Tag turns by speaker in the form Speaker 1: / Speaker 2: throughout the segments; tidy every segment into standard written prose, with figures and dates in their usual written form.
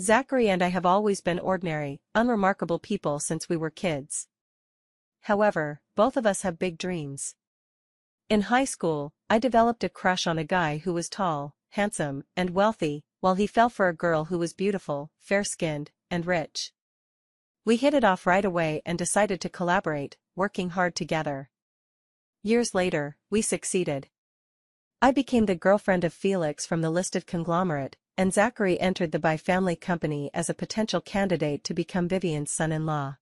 Speaker 1: Zachary and I have always been ordinary, unremarkable people since we were kids. However, both of us have big dreams. In high school, I developed a crush on a guy who was tall, handsome, and wealthy, while he fell for a girl who was beautiful, fair-skinned, and rich. We hit it off right away and decided to collaborate, working hard together. Years later, we succeeded. I became the girlfriend of Felix from the listed conglomerate, and Zachary entered the By family company as a potential candidate to become Vivian's son-in-law.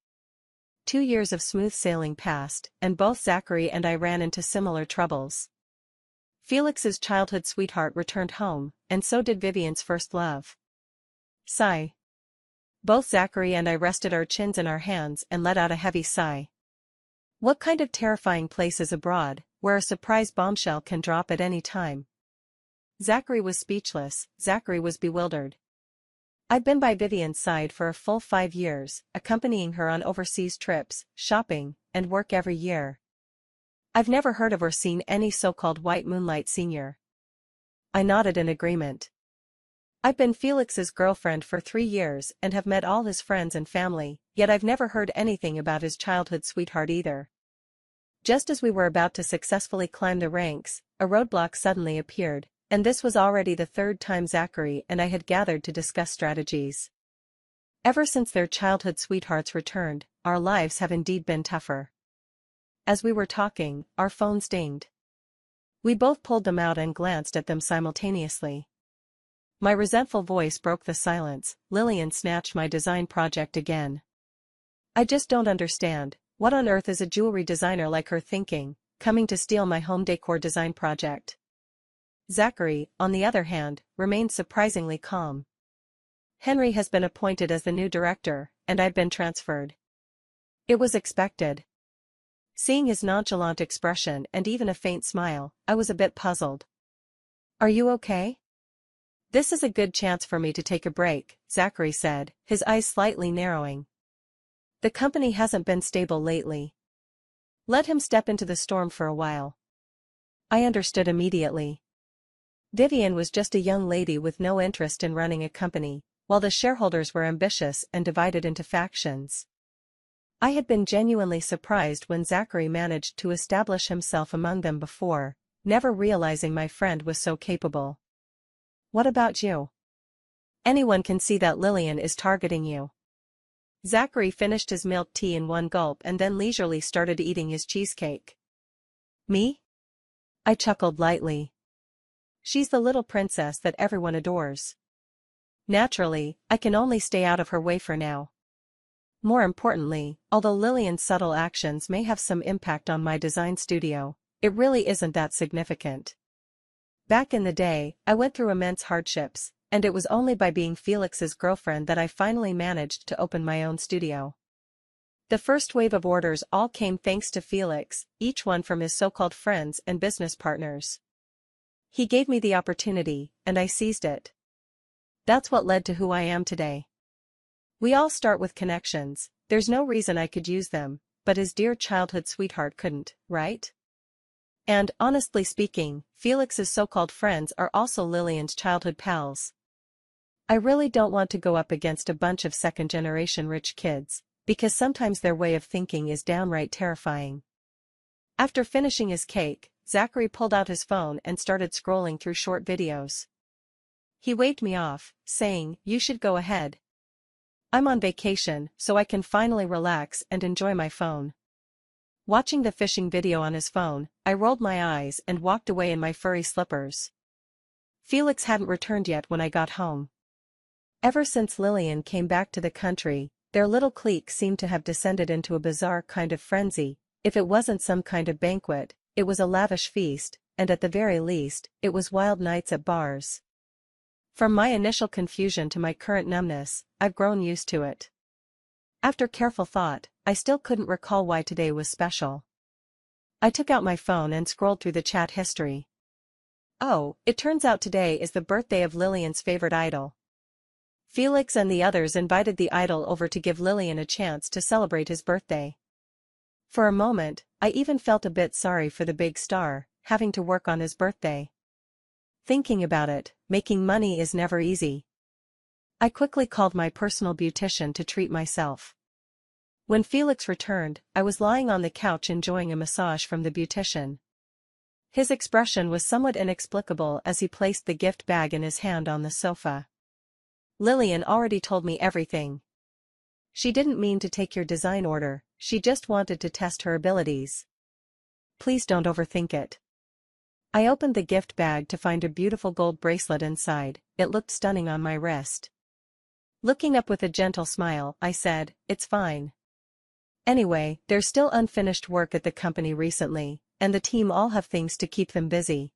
Speaker 1: 2 years of smooth sailing passed, and both Zachary and I ran into similar troubles. Felix's childhood sweetheart returned home, and so did Vivian's first love. Sigh. Both Zachary and I rested our chins in our hands and let out a heavy sigh. What kind of terrifying place is abroad, where a surprise bombshell can drop at any time? Zachary was speechless, Zachary was bewildered. I'd been by Vivian's side for a full 5 years, accompanying her on overseas trips, shopping, and work every year. I've never heard of or seen any so-called white moonlight senior. I nodded in agreement. I've been Felix's girlfriend for 3 years and have met all his friends and family, yet I've never heard anything about his childhood sweetheart either. Just as we were about to successfully climb the ranks, a roadblock suddenly appeared, and this was already the 3rd time Zachary and I had gathered to discuss strategies. Ever since their childhood sweethearts returned, our lives have indeed been tougher. As we were talking, our phones dinged. We both pulled them out and glanced at them simultaneously. My resentful voice broke the silence. Lillian snatched my design project again. I just don't understand, what on earth is a jewelry designer like her thinking, coming to steal my home decor design project? Zachary, on the other hand, remained surprisingly calm. Henry has been appointed as the new director, and I've been transferred. It was expected. Seeing his nonchalant expression and even a faint smile, I was a bit puzzled. Are you okay? This is a good chance for me to take a break, Zachary said, his eyes slightly narrowing. The company hasn't been stable lately. Let him step into the storm for a while. I understood immediately. Vivian was just a young lady with no interest in running a company, while the shareholders were ambitious and divided into factions. I had been genuinely surprised when Zachary managed to establish himself among them before, never realizing my friend was so capable. What about you? Anyone can see that Lillian is targeting you. Zachary finished his milk tea in one gulp and then leisurely started eating his cheesecake. Me? I chuckled lightly. She's the little princess that everyone adores. Naturally, I can only stay out of her way for now. More importantly, although Lillian's subtle actions may have some impact on my design studio, it really isn't that significant. Back in the day, I went through immense hardships, and it was only by being Felix's girlfriend that I finally managed to open my own studio. The first wave of orders all came thanks to Felix, each one from his so-called friends and business partners. He gave me the opportunity, and I seized it. That's what led to who I am today. We all start with connections, there's no reason I could use them, but his dear childhood sweetheart couldn't, right? And, honestly speaking, Felix's so-called friends are also Lillian's childhood pals. I really don't want to go up against a bunch of second-generation rich kids, because sometimes their way of thinking is downright terrifying. After finishing his cake, Zachary pulled out his phone and started scrolling through short videos. He waved me off, saying, "You should go ahead. I'm on vacation, so I can finally relax and enjoy my phone." Watching the fishing video on his phone, I rolled my eyes and walked away in my furry slippers. Felix hadn't returned yet when I got home. Ever since Lillian came back to the country, their little clique seemed to have descended into a bizarre kind of frenzy. If it wasn't some kind of banquet, it was a lavish feast, and at the very least, it was wild nights at bars. From my initial confusion to my current numbness, I've grown used to it. After careful thought, I still couldn't recall why today was special. I took out my phone and scrolled through the chat history. Oh, it turns out today is the birthday of Lillian's favorite idol. Felix and the others invited the idol over to give Lillian a chance to celebrate his birthday. For a moment, I even felt a bit sorry for the big star, having to work on his birthday. Thinking about it, making money is never easy. I quickly called my personal beautician to treat myself. When Felix returned, I was lying on the couch enjoying a massage from the beautician. His expression was somewhat inexplicable as he placed the gift bag in his hand on the sofa. Lillian already told me everything. She didn't mean to take your design order, she just wanted to test her abilities. Please don't overthink it. I opened the gift bag to find a beautiful gold bracelet inside. It looked stunning on my wrist. Looking up with a gentle smile, I said, "It's fine. Anyway, there's still unfinished work at the company recently, and the team all have things to keep them busy."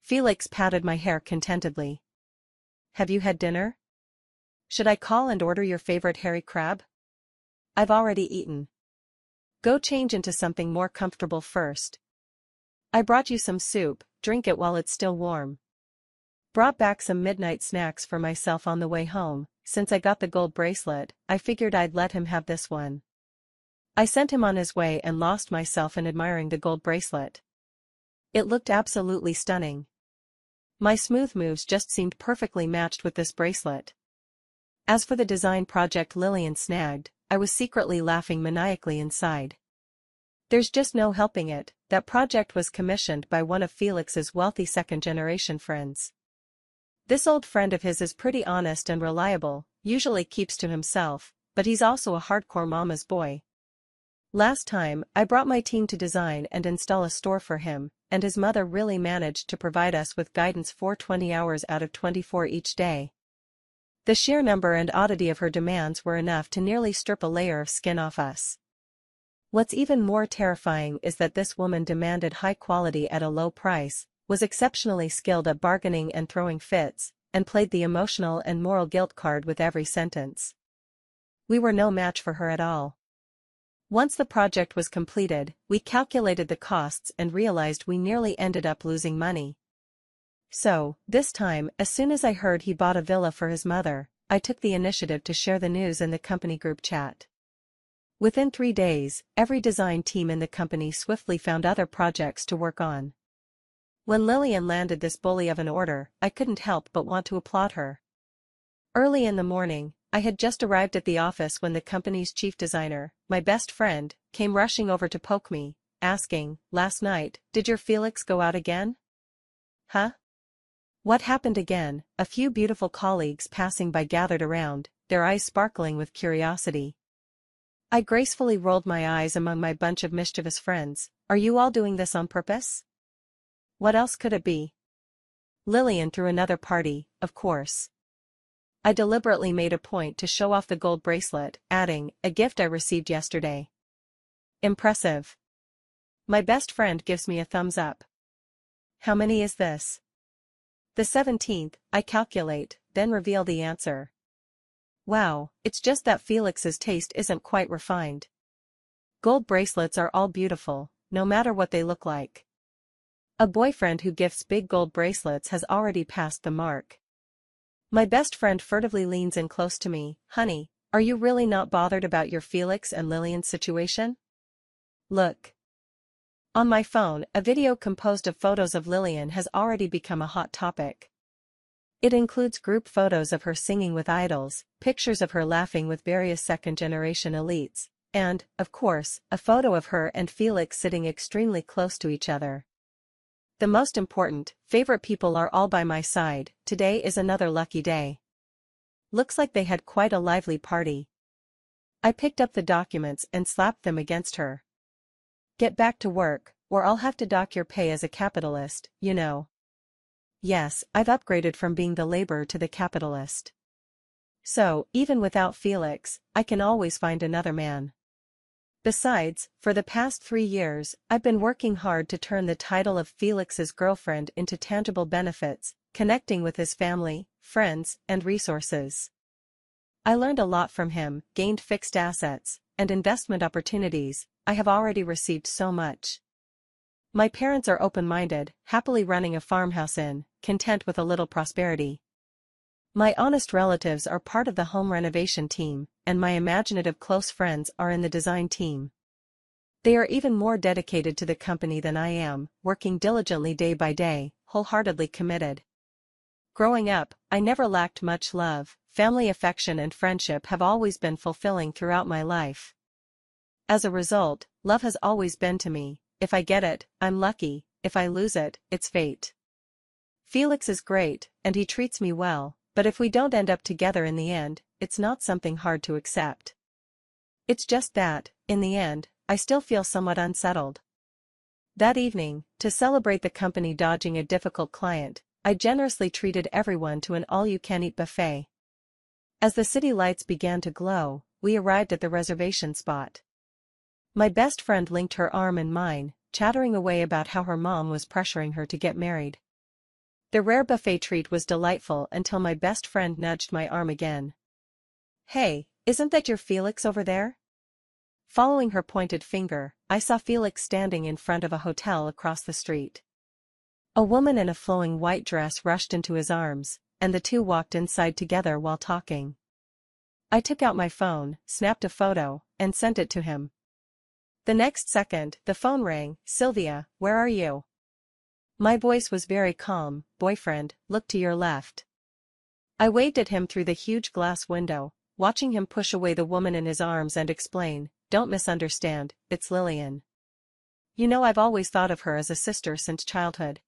Speaker 1: Felix patted my hair contentedly. "Have you had dinner? Should I call and order your favorite hairy crab?" "I've already eaten. Go change into something more comfortable first. I brought you some soup, drink it while it's still warm." Brought back some midnight snacks for myself on the way home. Since I got the gold bracelet, I figured I'd let him have this one. I sent him on his way and lost myself in admiring the gold bracelet. It looked absolutely stunning. My smooth moves just seemed perfectly matched with this bracelet. As for the design project Lillian snagged, I was secretly laughing maniacally inside. There's just no helping it, that project was commissioned by one of Felix's wealthy second-generation friends. This old friend of his is pretty honest and reliable, usually keeps to himself, but he's also a hardcore mama's boy. Last time, I brought my team to design and install a store for him, and his mother really managed to provide us with guidance for 20 hours out of 24 each day. The sheer number and oddity of her demands were enough to nearly strip a layer of skin off us. What's even more terrifying is that this woman demanded high quality at a low price, was exceptionally skilled at bargaining and throwing fits, and played the emotional and moral guilt card with every sentence. We were no match for her at all. Once the project was completed, we calculated the costs and realized we nearly ended up losing money. So, this time, as soon as I heard he bought a villa for his mother, I took the initiative to share the news in the company group chat. Within 3 days, every design team in the company swiftly found other projects to work on. When Lillian landed this bully of an order, I couldn't help but want to applaud her. Early in the morning, I had just arrived at the office when the company's chief designer, my best friend, came rushing over to poke me, asking, "Last night, did your Felix go out again?" "Huh? What happened again?" A few beautiful colleagues passing by gathered around, their eyes sparkling with curiosity. I gracefully rolled my eyes among my bunch of mischievous friends. "Are you all doing this on purpose? What else could it be?" Lillian threw another party, of course. I deliberately made a point to show off the gold bracelet, adding, "A gift I received yesterday." Impressive. My best friend gives me a thumbs up. "How many is this?" "The 17th, I calculate, then reveal the answer." "Wow, it's just that Felix's taste isn't quite refined. Gold bracelets are all beautiful, no matter what they look like. A boyfriend who gifts big gold bracelets has already passed the mark." My best friend furtively leans in close to me. "Honey, are you really not bothered about your Felix and Lillian's situation? Look." On my phone, a video composed of photos of Lillian has already become a hot topic. It includes group photos of her singing with idols, pictures of her laughing with various second-generation elites, and, of course, a photo of her and Felix sitting extremely close to each other. The most important, favorite people are all by my side. Today is another lucky day. Looks like they had quite a lively party. I picked up the documents and slapped them against her. "Get back to work, or I'll have to dock your pay as a capitalist, you know." Yes, I've upgraded from being the laborer to the capitalist. So, even without Felix, I can always find another man. Besides, for the past 3 years, I've been working hard to turn the title of Felix's girlfriend into tangible benefits, connecting with his family, friends, and resources. I learned a lot from him, gained fixed assets, and investment opportunities. I have already received so much. My parents are open-minded, happily running a farmhouse content with a little prosperity. My honest relatives are part of the home renovation team, and my imaginative close friends are in the design team. They are even more dedicated to the company than I am, working diligently day by day, wholeheartedly committed. Growing up, I never lacked much love, family affection and friendship have always been fulfilling throughout my life. As a result, love has always been to me, if I get it, I'm lucky, if I lose it, it's fate. Felix is great, and he treats me well, but if we don't end up together in the end, it's not something hard to accept. It's just that, in the end, I still feel somewhat unsettled. That evening, to celebrate the company dodging a difficult client, I generously treated everyone to an all-you-can-eat buffet. As the city lights began to glow, we arrived at the reservation spot. My best friend linked her arm in mine, chattering away about how her mom was pressuring her to get married. The rare buffet treat was delightful until my best friend nudged my arm again. "Hey, isn't that your Felix over there?" Following her pointed finger, I saw Felix standing in front of a hotel across the street. A woman in a flowing white dress rushed into his arms, and the two walked inside together while talking. I took out my phone, snapped a photo, and sent it to him. The next second, the phone rang. "Sylvia, where are you?" My voice was very calm. "Boyfriend, look to your left." I waved at him through the huge glass window, watching him push away the woman in his arms and explain, "Don't misunderstand, it's Lillian. You know I've always thought of her as a sister since childhood."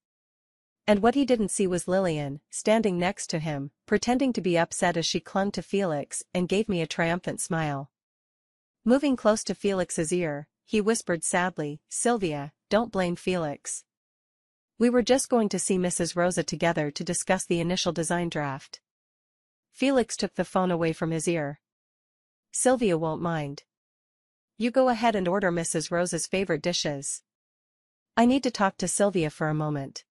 Speaker 1: And what he didn't see was Lillian, standing next to him, pretending to be upset as she clung to Felix and gave me a triumphant smile. Moving close to Felix's ear, he whispered sadly, "Sylvia, don't blame Felix. We were just going to see Mrs. Rosa together to discuss the initial design draft." Felix took the phone away from his ear. "Sylvia won't mind. You go ahead and order Mrs. Rosa's favorite dishes. I need to talk to Sylvia for a moment."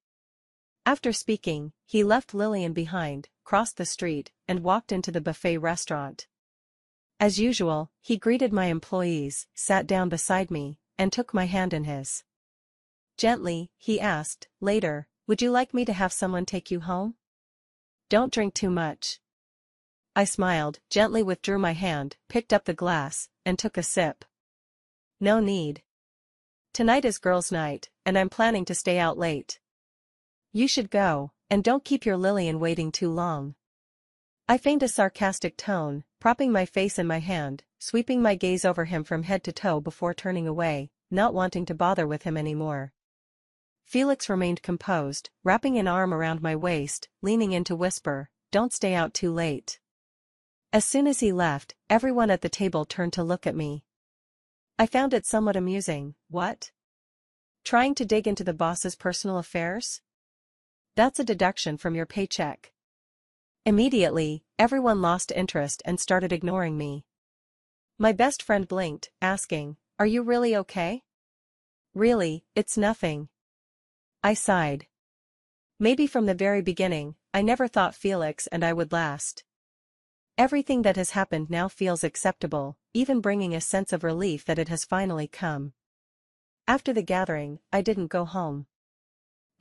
Speaker 1: After speaking, he left Lillian behind, crossed the street, and walked into the buffet restaurant. As usual, he greeted my employees, sat down beside me, and took my hand in his. Gently, he asked, "Later, would you like me to have someone take you home? Don't drink too much." I smiled, gently withdrew my hand, picked up the glass, and took a sip. "No need. Tonight is girls' night, and I'm planning to stay out late. You should go, and don't keep your Lillian waiting too long." I feigned a sarcastic tone, propping my face in my hand, sweeping my gaze over him from head to toe before turning away, not wanting to bother with him anymore. Felix remained composed, wrapping an arm around my waist, leaning in to whisper, "Don't stay out too late." As soon as he left, everyone at the table turned to look at me. I found it somewhat amusing. "What? Trying to dig into the boss's personal affairs? That's a deduction from your paycheck." Immediately, everyone lost interest and started ignoring me. My best friend blinked, asking, "Are you really okay?" "Really, it's nothing." I sighed. Maybe from the very beginning, I never thought Felix and I would last. Everything that has happened now feels acceptable, even bringing a sense of relief that it has finally come. After the gathering, I didn't go home.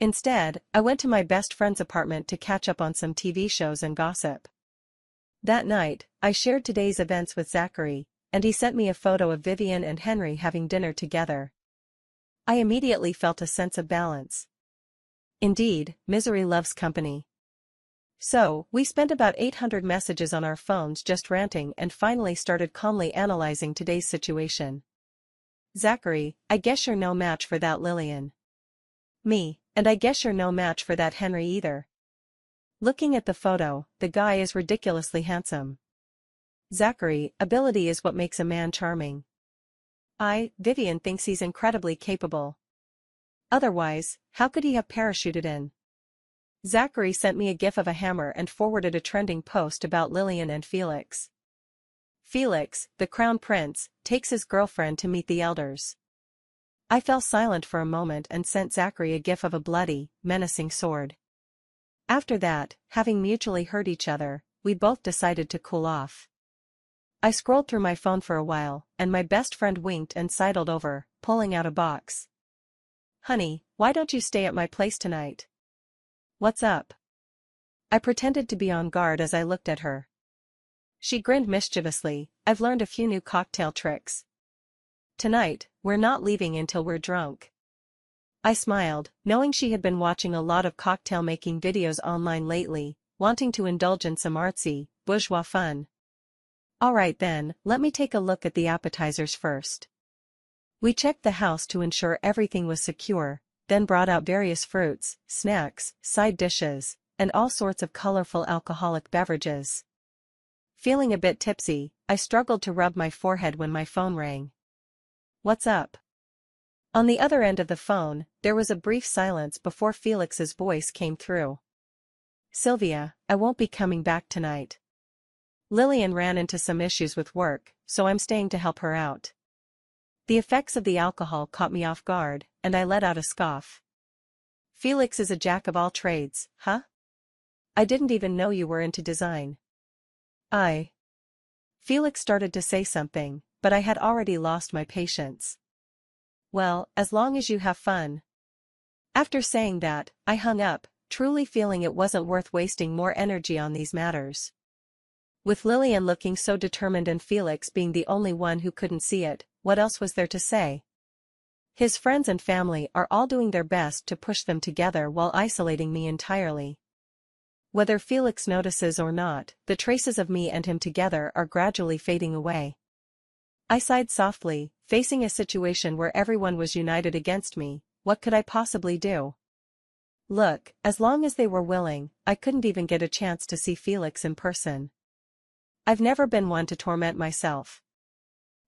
Speaker 1: Instead, I went to my best friend's apartment to catch up on some TV shows and gossip. That night, I shared today's events with Zachary, and he sent me a photo of Vivian and Henry having dinner together. I immediately felt a sense of balance. Indeed, misery loves company. So, we spent about 800 messages on our phones just ranting and finally started calmly analyzing today's situation. "Zachary, I guess you're no match for that Lillian." "Me, and I guess you're no match for that Henry either." Looking at the photo, the guy is ridiculously handsome. "Zachary, ability is what makes a man charming." Vivian thinks he's incredibly capable. Otherwise, how could he have parachuted in?" Zachary sent me a gif of a hammer and forwarded a trending post about Lillian and Felix. "Felix, the crown prince, takes his girlfriend to meet the elders." I fell silent for a moment and sent Zachary a gif of a bloody, menacing sword. After that, having mutually heard each other, we both decided to cool off. I scrolled through my phone for a while, and my best friend winked and sidled over, pulling out a box. "Honey, why don't you stay at my place tonight?" "What's up?" I pretended to be on guard as I looked at her. She grinned mischievously. "I've learned a few new cocktail tricks. Tonight, we're not leaving until we're drunk." I smiled, knowing she had been watching a lot of cocktail making videos online lately, wanting to indulge in some artsy, bourgeois fun. Alright then, let me take a look at the appetizers first. We checked the house to ensure everything was secure, then brought out various fruits, snacks, side dishes, and all sorts of colorful alcoholic beverages. Feeling a bit tipsy, I struggled to rub my forehead when my phone rang. "What's up?" On the other end of the phone, there was a brief silence before Felix's voice came through. "Sylvia, I won't be coming back tonight. Lillian ran into some issues with work, so I'm staying to help her out." The effects of the alcohol caught me off guard, and I let out a scoff. "Felix is a jack of all trades, huh? I didn't even know you were into design." Felix started to say something, but I had already lost my patience. "Well, as long as you have fun." After saying that, I hung up, truly feeling it wasn't worth wasting more energy on these matters. With Lillian looking so determined and Felix being the only one who couldn't see it, what else was there to say? His friends and family are all doing their best to push them together while isolating me entirely. Whether Felix notices or not, the traces of me and him together are gradually fading away. I sighed softly, facing a situation where everyone was united against me. What could I possibly do? Look, as long as they were willing, I couldn't even get a chance to see Felix in person. I've never been one to torment myself.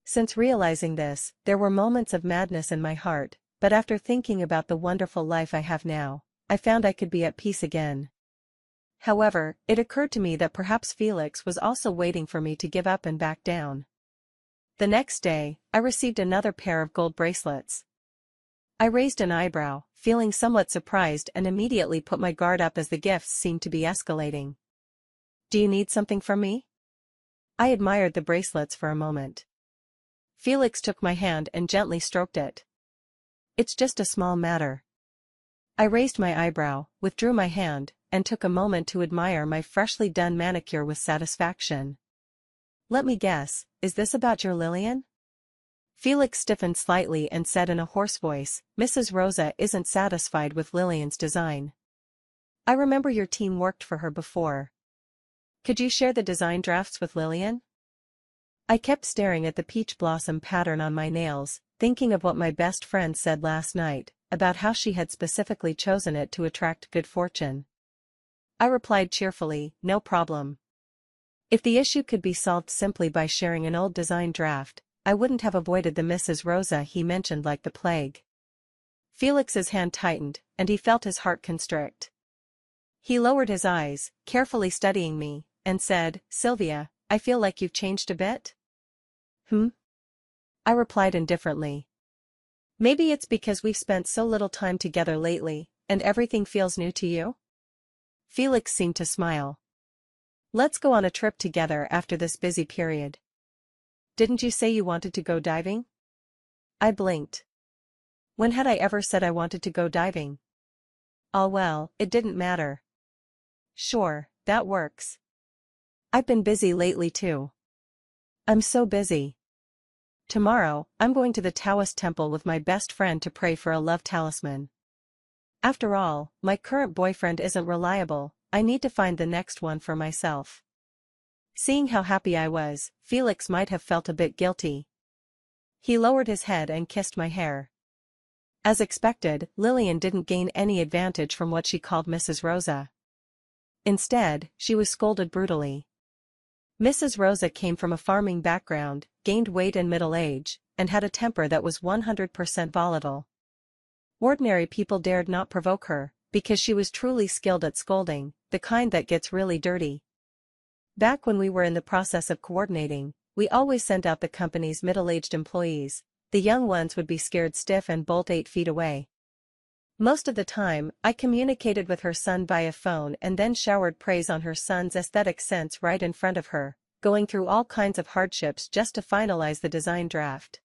Speaker 1: Since realizing this, there were moments of madness in my heart, but after thinking about the wonderful life I have now, I found I could be at peace again. However, it occurred to me that perhaps Felix was also waiting for me to give up and back down. The next day, I received another pair of gold bracelets. I raised an eyebrow, feeling somewhat surprised, and immediately put my guard up as the gifts seemed to be escalating. "Do you need something from me?" I admired the bracelets for a moment. Felix took my hand and gently stroked it. "It's just a small matter." I raised my eyebrow, withdrew my hand, and took a moment to admire my freshly done manicure with satisfaction. "Let me guess, is this about your Lillian?" Felix stiffened slightly and said in a hoarse voice, "Mrs. Rosa isn't satisfied with Lillian's design. I remember your team worked for her before. Could you share the design drafts with Lillian?" I kept staring at the peach blossom pattern on my nails, thinking of what my best friend said last night, about how she had specifically chosen it to attract good fortune. I replied cheerfully, "No problem. If the issue could be solved simply by sharing an old design draft, I wouldn't have avoided the Mrs. Rosa he mentioned like the plague." Felix's hand tightened, and he felt his heart constrict. He lowered his eyes, carefully studying me, and said, "Sylvia, I feel like you've changed a bit." I replied indifferently. "Maybe it's because we've spent so little time together lately, and everything feels new to you?" Felix seemed to smile. "Let's go on a trip together after this busy period." "Didn't you say you wanted to go diving?" I blinked. When had I ever said I wanted to go diving? Well, it didn't matter. "Sure, that works. I've been busy lately too." "I'm so busy. Tomorrow, I'm going to the Taoist temple with my best friend to pray for a love talisman. After all, my current boyfriend isn't reliable, I need to find the next one for myself." Seeing how happy I was, Felix might have felt a bit guilty. He lowered his head and kissed my hair. As expected, Lillian didn't gain any advantage from what she called Mrs. Rosa. Instead, she was scolded brutally. Mrs. Rosa came from a farming background, gained weight in middle age, and had a temper that was 100% volatile. Ordinary people dared not provoke her, because she was truly skilled at scolding, the kind that gets really dirty. Back when we were in the process of coordinating, we always sent out the company's middle-aged employees. The young ones would be scared stiff and bolt 8 feet away. Most of the time, I communicated with her son via phone and then showered praise on her son's aesthetic sense right in front of her, going through all kinds of hardships just to finalize the design draft.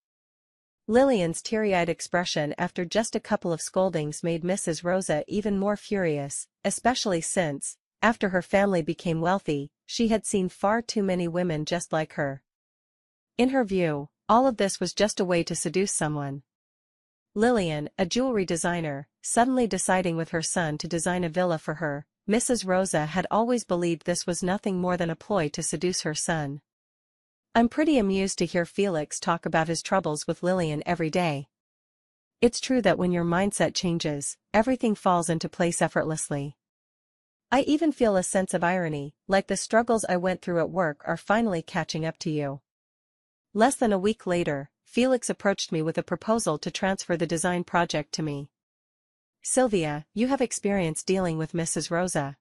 Speaker 1: Lillian's teary-eyed expression after just a couple of scoldings made Mrs. Rosa even more furious, especially since, after her family became wealthy, she had seen far too many women just like her. In her view, all of this was just a way to seduce someone. Lillian, a jewelry designer, suddenly deciding with her son to design a villa for her, Mrs. Rosa had always believed this was nothing more than a ploy to seduce her son. I'm pretty amused to hear Felix talk about his troubles with Lillian every day. It's true that when your mindset changes, everything falls into place effortlessly. I even feel a sense of irony, like the struggles I went through at work are finally catching up to you. Less than a week later, Felix approached me with a proposal to transfer the design project to me. Sylvia, you have experience dealing with Mrs. Rosa.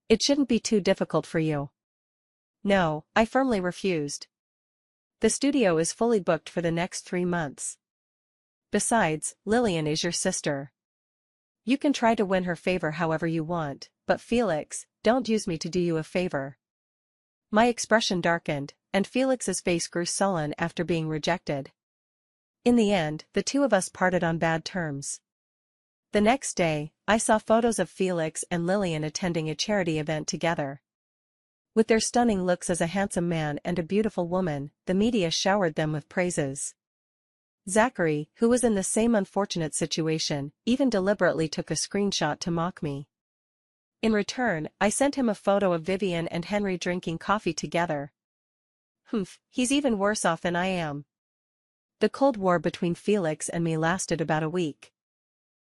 Speaker 1: It shouldn't be too difficult for you. No, I firmly refused. The studio is fully booked for the next 3 months. Besides, Lillian is your sister. You can try to win her favor however you want, but Felix, don't use me to do you a favor. My expression darkened, and Felix's face grew sullen after being rejected. In the end, the two of us parted on bad terms. The next day, I saw photos of Felix and Lillian attending a charity event together. With their stunning looks as a handsome man and a beautiful woman, the media showered them with praises. Zachary, who was in the same unfortunate situation, even deliberately took a screenshot to mock me. In return, I sent him a photo of Vivian and Henry drinking coffee together. Humph, he's even worse off than I am. The Cold War between Felix and me lasted about a week.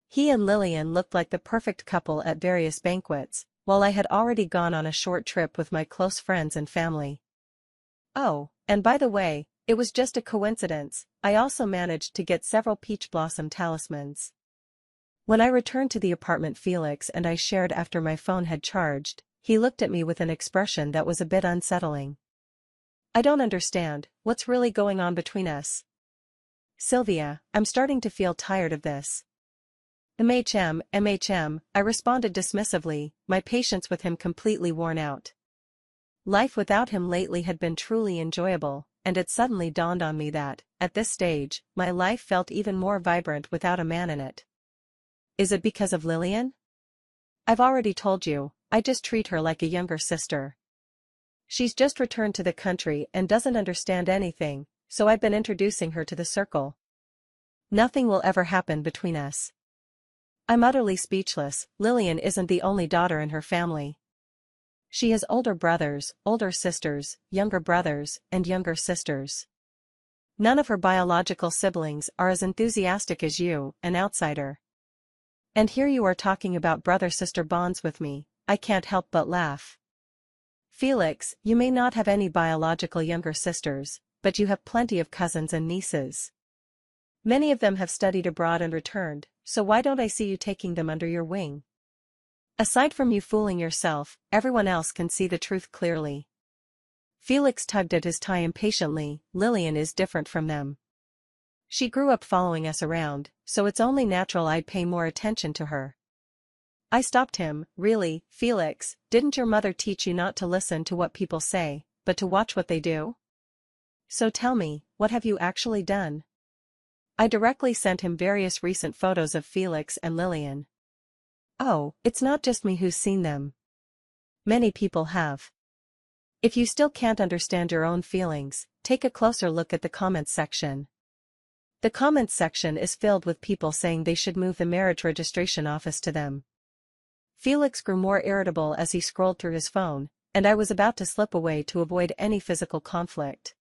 Speaker 1: He and Lillian looked like the perfect couple at various banquets, while I had already gone on a short trip with my close friends and family. Oh, and by the way, it was just a coincidence, I also managed to get several peach blossom talismans. When I returned to the apartment Felix and I shared after my phone had charged, he looked at me with an expression that was a bit unsettling. I don't understand, what's really going on between us? Sylvia, I'm starting to feel tired of this. MHM, I responded dismissively, my patience with him completely worn out. Life without him lately had been truly enjoyable, and it suddenly dawned on me that, at this stage, my life felt even more vibrant without a man in it. Is it because of Lillian? I've already told you, I just treat her like a younger sister. She's just returned to the country and doesn't understand anything, so I've been introducing her to the circle. Nothing will ever happen between us. I'm utterly speechless. Lillian isn't the only daughter in her family. She has older brothers, older sisters, younger brothers, and younger sisters. None of her biological siblings are as enthusiastic as you, an outsider. And here you are talking about brother-sister bonds with me, I can't help but laugh. Felix, you may not have any biological younger sisters, but you have plenty of cousins and nieces. Many of them have studied abroad and returned, so why don't I see you taking them under your wing? Aside from you fooling yourself, everyone else can see the truth clearly. Felix tugged at his tie impatiently. Lillian is different from them. She grew up following us around, so it's only natural I'd pay more attention to her. I stopped him. Really, Felix, didn't your mother teach you not to listen to what people say, but to watch what they do? So tell me, what have you actually done? I directly sent him various recent photos of Felix and Lillian. Oh, it's not just me who's seen them. Many people have. If you still can't understand your own feelings, take a closer look at the comments section. The comments section is filled with people saying they should move the marriage registration office to them. Felix grew more irritable as he scrolled through his phone, and I was about to slip away to avoid any physical conflict.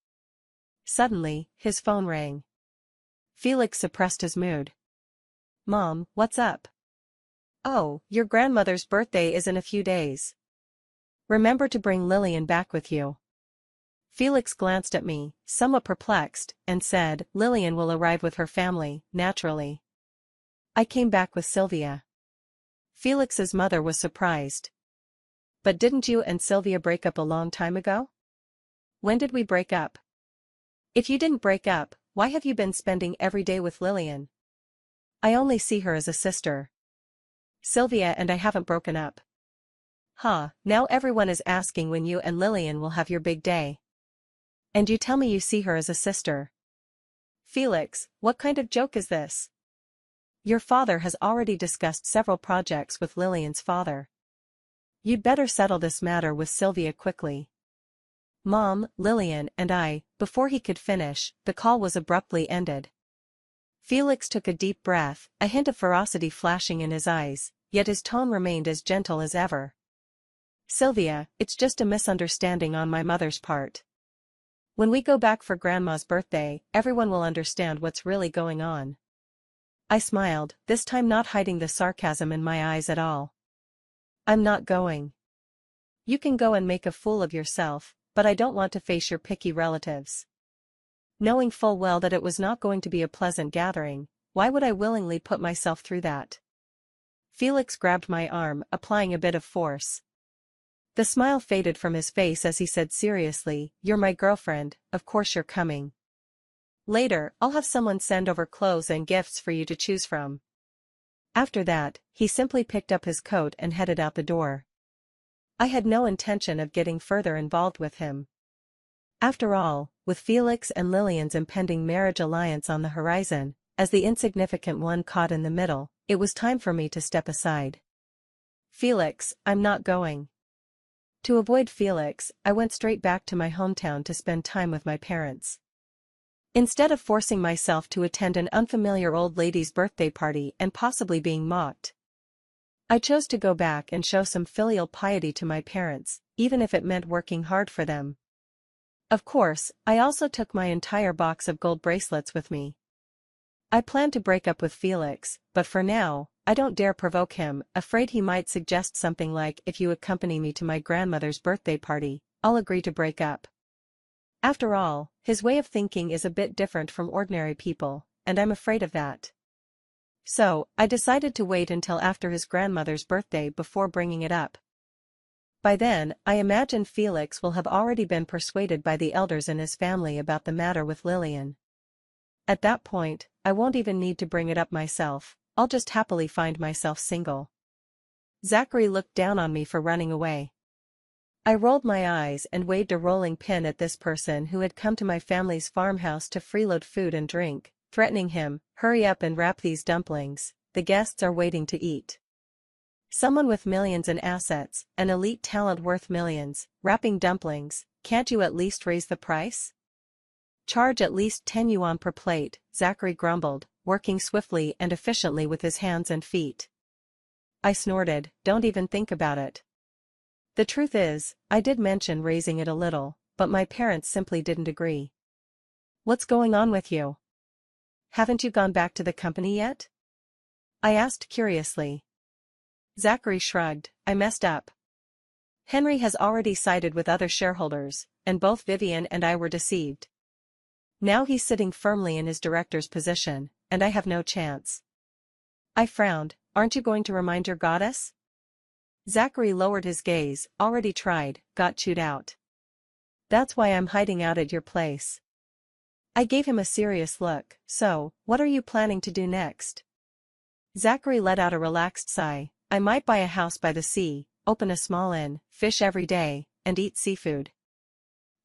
Speaker 1: Suddenly, his phone rang. Felix suppressed his mood. Mom, what's up? Oh, your grandmother's birthday is in a few days. Remember to bring Lillian back with you. Felix glanced at me, somewhat perplexed, and said, Lillian will arrive with her family, naturally. I came back with Sylvia. Felix's mother was surprised. But didn't you and Sylvia break up a long time ago? When did we break up? If you didn't break up, why have you been spending every day with Lillian? I only see her as a sister. Sylvia and I haven't broken up. Now everyone is asking when you and Lillian will have your big day. And you tell me you see her as a sister. Felix, what kind of joke is this? Your father has already discussed several projects with Lillian's father. You'd better settle this matter with Sylvia quickly. Mom, Lillian, and I. Before he could finish, the call was abruptly ended. Felix took a deep breath, a hint of ferocity flashing in his eyes, yet his tone remained as gentle as ever. "Sylvia, it's just a misunderstanding on my mother's part. When we go back for Grandma's birthday, everyone will understand what's really going on." I smiled, this time not hiding the sarcasm in my eyes at all. "I'm not going. You can go and make a fool of yourself, but I don't want to face your picky relatives." Knowing full well that it was not going to be a pleasant gathering, why would I willingly put myself through that? Felix grabbed my arm, applying a bit of force. The smile faded from his face as he said seriously, "You're my girlfriend, of course you're coming. Later, I'll have someone send over clothes and gifts for you to choose from." After that, he simply picked up his coat and headed out the door. I had no intention of getting further involved with him. After all, with Felix and Lillian's impending marriage alliance on the horizon, as the insignificant one caught in the middle, it was time for me to step aside. "Felix, I'm not going." To avoid Felix, I went straight back to my hometown to spend time with my parents. Instead of forcing myself to attend an unfamiliar old lady's birthday party and possibly being mocked, I chose to go back and show some filial piety to my parents, even if it meant working hard for them. Of course, I also took my entire box of gold bracelets with me. I planned to break up with Felix, but for now, I don't dare provoke him, afraid he might suggest something like, "If you accompany me to my grandmother's birthday party, I'll agree to break up." After all, his way of thinking is a bit different from ordinary people, and I'm afraid of that. So, I decided to wait until after his grandmother's birthday before bringing it up. By then, I imagine Felix will have already been persuaded by the elders in his family about the matter with Lillian. At that point, I won't even need to bring it up myself, I'll just happily find myself single. Zachary looked down on me for running away. I rolled my eyes and waved a rolling pin at this person who had come to my family's farmhouse to freeload food and drink, threatening him, "Hurry up and wrap these dumplings, the guests are waiting to eat." Someone with millions in assets, an elite talent worth millions, wrapping dumplings, can't you at least raise the price? Charge at least 10 yuan per plate, Zachary grumbled, working swiftly and efficiently with his hands and feet. I snorted, "Don't even think about it." The truth is, I did mention raising it a little, but my parents simply didn't agree. "What's going on with you? Haven't you gone back to the company yet?" I asked curiously. Zachary shrugged, "I messed up. Henry has already sided with other shareholders, and both Vivian and I were deceived. Now he's sitting firmly in his director's position, and I have no chance." I frowned, "Aren't you going to remind your goddess?" Zachary lowered his gaze, "Already tried, got chewed out. That's why I'm hiding out at your place." I gave him a serious look, "So, what are you planning to do next?" Zachary let out a relaxed sigh, "I might buy a house by the sea, open a small inn, fish every day, and eat seafood."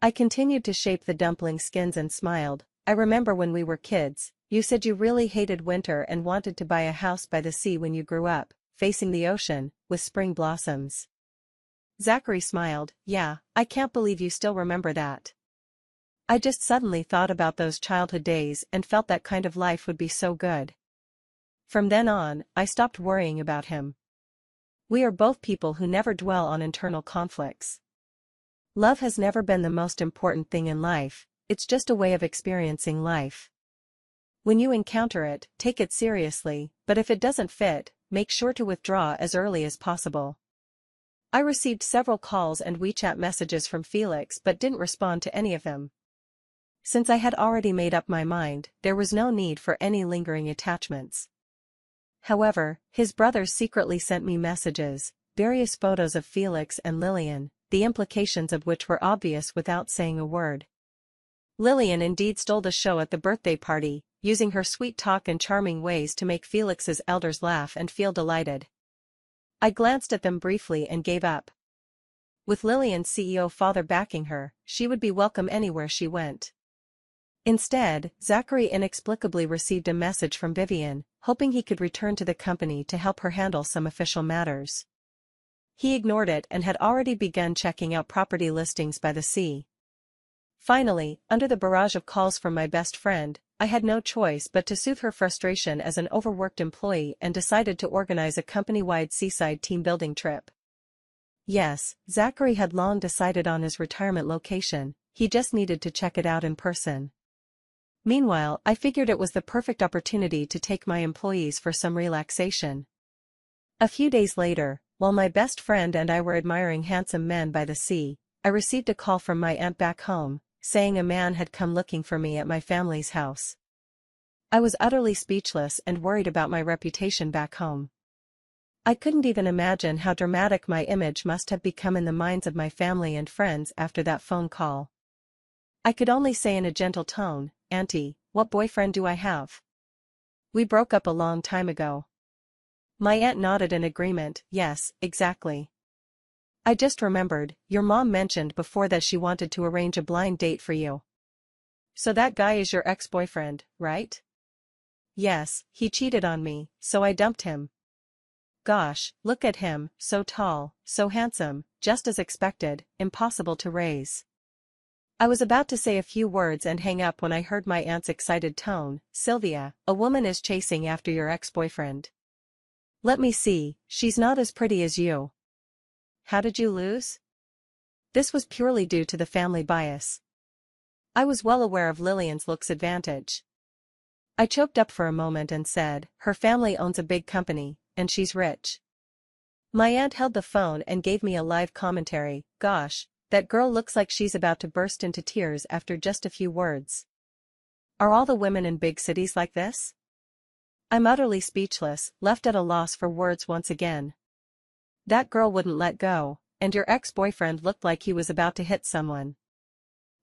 Speaker 1: I continued to shape the dumpling skins and smiled, "I remember when we were kids, you said you really hated winter and wanted to buy a house by the sea when you grew up, facing the ocean, with spring blossoms." Zachary smiled, "Yeah, I can't believe you still remember that. I just suddenly thought about those childhood days and felt that kind of life would be so good." From then on, I stopped worrying about him. We are both people who never dwell on internal conflicts. Love has never been the most important thing in life, it's just a way of experiencing life. When you encounter it, take it seriously, but if it doesn't fit, make sure to withdraw as early as possible. I received several calls and WeChat messages from Felix but didn't respond to any of them. Since I had already made up my mind, there was no need for any lingering attachments. However, his brothers secretly sent me messages, various photos of Felix and Lillian, the implications of which were obvious without saying a word. Lillian indeed stole the show at the birthday party, using her sweet talk and charming ways to make Felix's elders laugh and feel delighted. I glanced at them briefly and gave up. With Lillian's CEO father backing her, she would be welcome anywhere she went. Instead, Zachary inexplicably received a message from Vivian, hoping he could return to the company to help her handle some official matters. He ignored it and had already begun checking out property listings by the sea. Finally, under the barrage of calls from my best friend, I had no choice but to soothe her frustration as an overworked employee and decided to organize a company-wide seaside team-building trip. Yes, Zachary had long decided on his retirement location, he just needed to check it out in person. Meanwhile, I figured it was the perfect opportunity to take my employees for some relaxation. A few days later, while my best friend and I were admiring handsome men by the sea, I received a call from my aunt back home, saying a man had come looking for me at my family's house. I was utterly speechless and worried about my reputation back home. I couldn't even imagine how dramatic my image must have become in the minds of my family and friends after that phone call. I could only say in a gentle tone, "Auntie, what boyfriend do I have? We broke up a long time ago." My aunt nodded in agreement, "Yes, exactly. I just remembered, your mom mentioned before that she wanted to arrange a blind date for you. So that guy is your ex-boyfriend, right?" "Yes, he cheated on me, so I dumped him." "Gosh, look at him, so tall, so handsome, just as expected, impossible to raise." I was about to say a few words and hang up when I heard my aunt's excited tone, "Sylvia, a woman is chasing after your ex-boyfriend. Let me see, she's not as pretty as you. How did you lose?" This was purely due to the family bias. I was well aware of Lillian's looks advantage. I choked up for a moment and said, "Her family owns a big company, and she's rich." My aunt held the phone and gave me a live commentary, "Gosh, that girl looks like she's about to burst into tears after just a few words. Are all the women in big cities like this?" I'm utterly speechless, left at a loss for words once again. That girl wouldn't let go, and your ex-boyfriend looked like he was about to hit someone.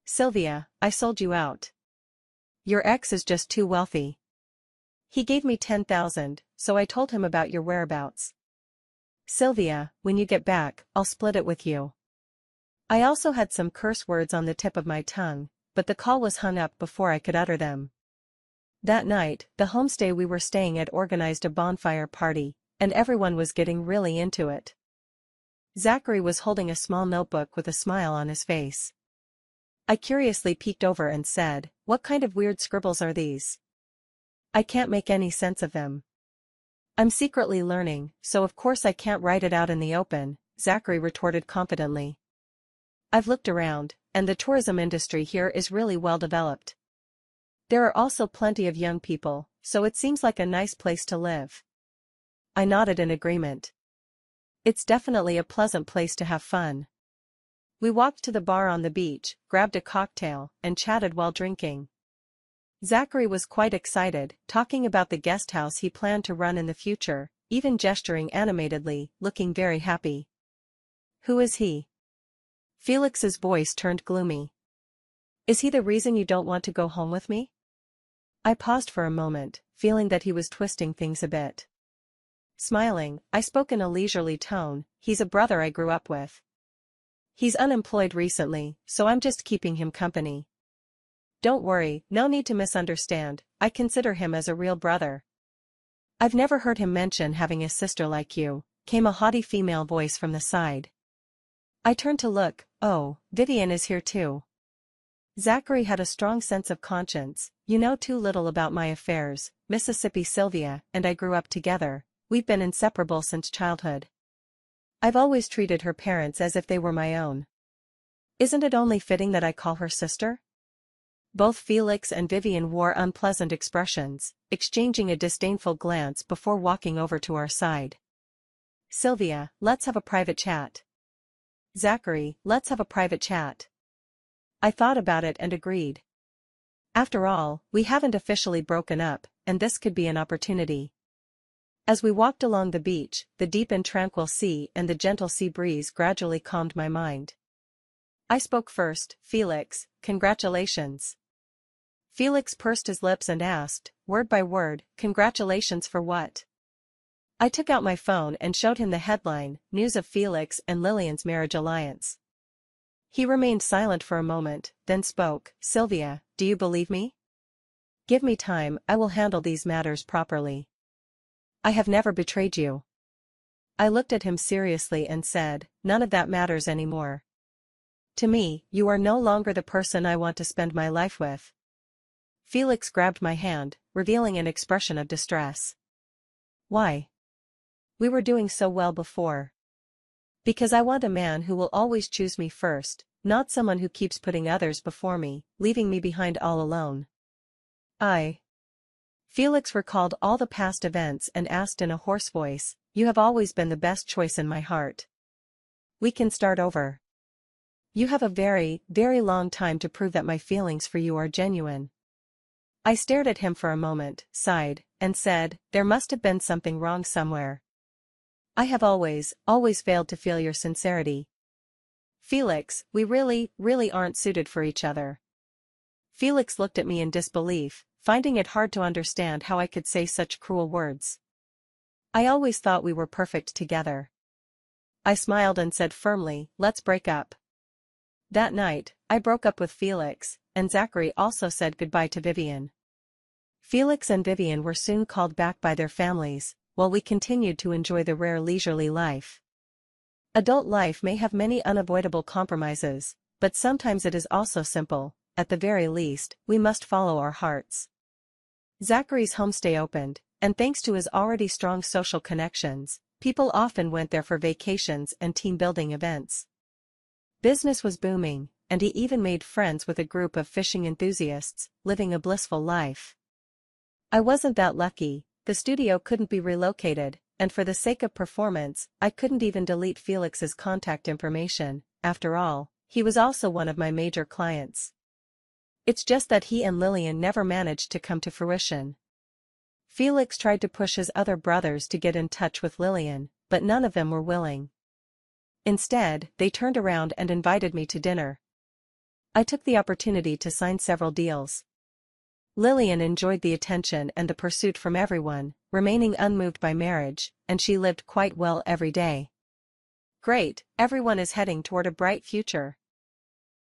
Speaker 1: "Sylvia, I sold you out. Your ex is just too wealthy. He gave me 10,000, so I told him about your whereabouts. Sylvia, when you get back, I'll split it with you." I also had some curse words on the tip of my tongue, but the call was hung up before I could utter them. That night, the homestay we were staying at organized a bonfire party, and everyone was getting really into it. Zachary was holding a small notebook with a smile on his face. I curiously peeked over and said, "What kind of weird scribbles are these? I can't make any sense of them." "I'm secretly learning, so of course I can't write it out in the open," Zachary retorted confidently. "I've looked around, and the tourism industry here is really well developed. There are also plenty of young people, so it seems like a nice place to live." I nodded in agreement. It's definitely a pleasant place to have fun. We walked to the bar on the beach, grabbed a cocktail, and chatted while drinking. Zachary was quite excited, talking about the guest house he planned to run in the future, even gesturing animatedly, looking very happy. "Who is he?" Felix's voice turned gloomy. "Is he the reason you don't want to go home with me?" I paused for a moment, feeling that he was twisting things a bit. Smiling, I spoke in a leisurely tone, "He's a brother I grew up with. He's unemployed recently, so I'm just keeping him company. Don't worry, no need to misunderstand, I consider him as a real brother." "I've never heard him mention having a sister like you," came a haughty female voice from the side. I turned to look, "Oh, Vivian is here too." Zachary had a strong sense of conscience. "You know too little about my affairs, Mississippi Sylvia and I grew up together, we've been inseparable since childhood. I've always treated her parents as if they were my own. Isn't it only fitting that I call her sister?" Both Felix and Vivian wore unpleasant expressions, exchanging a disdainful glance before walking over to our side. "Sylvia, let's have a private chat." "Zachary, let's have a private chat." I thought about it and agreed. After all, we haven't officially broken up, and this could be an opportunity. As we walked along the beach, the deep and tranquil sea and the gentle sea breeze gradually calmed my mind. I spoke first, "Felix, congratulations." Felix pursed his lips and asked, word by word, "Congratulations for what?" I took out my phone and showed him the headline, "News of Felix and Lillian's Marriage Alliance." He remained silent for a moment, then spoke, "Sylvia, do you believe me? Give me time, I will handle these matters properly. I have never betrayed you." I looked at him seriously and said, "None of that matters anymore. To me, you are no longer the person I want to spend my life with. Felix grabbed my hand, revealing an expression of distress. Why? We were doing so well before. Because I want a man who will always choose me first, not someone who keeps putting others before me, leaving me behind all alone. Felix recalled all the past events and asked in a hoarse voice, "You have always been the best choice in my heart. We can start over. You have a very, very long time to prove that my feelings for you are genuine." I stared at him for a moment, sighed, and said, "There must have been something wrong somewhere. I have always failed to feel your sincerity. Felix, we really, really aren't suited for each other." Felix looked at me in disbelief, finding it hard to understand how I could say such cruel words. "I always thought we were perfect together." I smiled and said firmly, "Let's break up." That night, I broke up with Felix, and Zachary also said goodbye to Vivian. Felix and Vivian were soon called back by their families, while we continued to enjoy the rare leisurely life. Adult life may have many unavoidable compromises, but sometimes it is also simple. At the very least, we must follow our hearts. Zachary's homestay opened, and thanks to his already strong social connections, people often went there for vacations and team-building events. Business was booming, and he even made friends with a group of fishing enthusiasts, living a blissful life. I wasn't that lucky. The studio couldn't be relocated, and for the sake of performance, I couldn't even delete Felix's contact information. After all, he was also one of my major clients. It's just that he and Lillian never managed to come to fruition. Felix tried to push his other brothers to get in touch with Lillian, but none of them were willing. Instead, they turned around and invited me to dinner. I took the opportunity to sign several deals. Lillian enjoyed the attention and the pursuit from everyone, remaining unmoved by marriage, and she lived quite well every day. Great, everyone is heading toward a bright future.